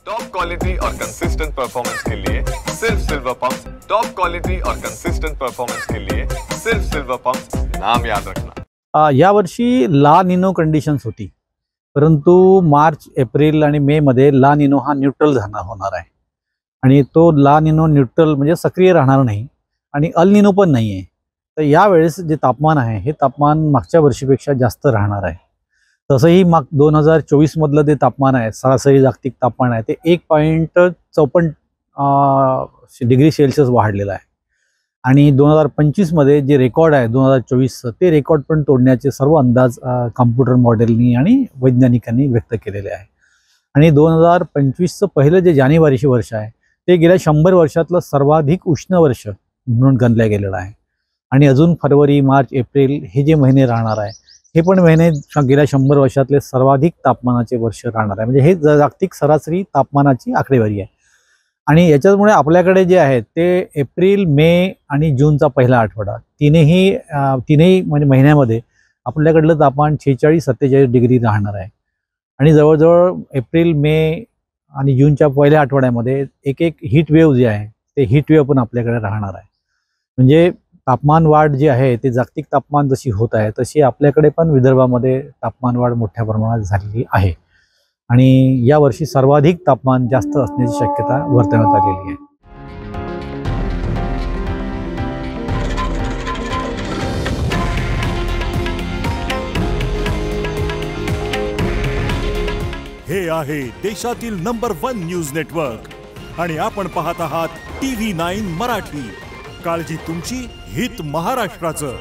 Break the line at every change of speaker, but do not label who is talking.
Top quality और consistent performance के लिए सिर्फ सिल्वर पंप्स। टॉप क्वालिटी और कंसिस्टेंट परफॉर्मेंस के लिए सिर्फ सिल्वर पंप्स, नाम याद रखना।
या वर्षी ला निनो कंडिशन्स होती, परंतु मार्च एप्रिल आणि मे मध्ये ला निनो हा न्यूट्रल होणार आहे आणि तो ला निनो न्यूट्रल म्हणजे सक्रिय राहणार नाही आणि अल निनो पण नाही आहे। तर यावेळेस जे तापमान आहे हे तापमान मागच्या वर्षीपेक्षा जास्त राहणार आहे। तसंही 2024 मधलं जे तापमान आहे, सरासरी जागतिक तापमान आहे, ते 1.54 डिग्री सेल्सिअस वाढलेलं आहे आणि 2025 मध्ये जे रेकॉर्ड आहे 2024 ते रेकॉर्ड पण तोडण्याचे सर्व अंदाज कॉम्प्युटर मॉडेलनी आणि वैज्ञानिकांनी व्यक्त केलेले आहे। आणि 2025चं पहिलं जे जानेवारीचे वर्ष आहे ते गेल्या 100 वर्षातलं सर्वाधिक उष्ण वर्ष म्हणून गणलं गेलेलं आहे। आणि अजून फरवरी, मार्च, एप्रिल हे जे महिने राहणार आहे हे पण महिने गेल्या 100 वर्षातले सर्वाधिक तापमानाचे वर्ष राहणार आहे। म्हणजे हे जागतिक सरासरी तापमानाची आकडेवारी आहे। आणि याच्यामुळे आपल्याकडे जे आहे ते एप्रिल, मे आणि जूनचा पहिला आठवडा तीनही म्हणजे महिन्यामध्ये आपल्याकडलं तापमान 46-47 डिग्री राहणार आहे। आणि जवळजवळ एप्रिल, मे आणि जूनच्या पहिल्या आठवड्यामध्ये एक हीट वेव्ह जे आहे ते हीट वेव्ह पण आपल्याकडे राहणार आहे। म्हणजे तापमान वाढ जी आहे ते जागतिक तापमान जशी होत आहे तशी आपल्याकडे पण विदर्भामध्ये तापमान वाढ मोठ्या प्रमाणात झालेली आहे आणि या वर्षी सर्वाधिक तापमान जास्त असण्याची शक्यता वर्तवण्यात आलेली आहे।
हे आहे देशातील नंबर 1 न्यूज नेटवर्क आणि आपण पाहत आहात TV9 मराठी। काळजी तुमची, हित महाराष्ट्राचं।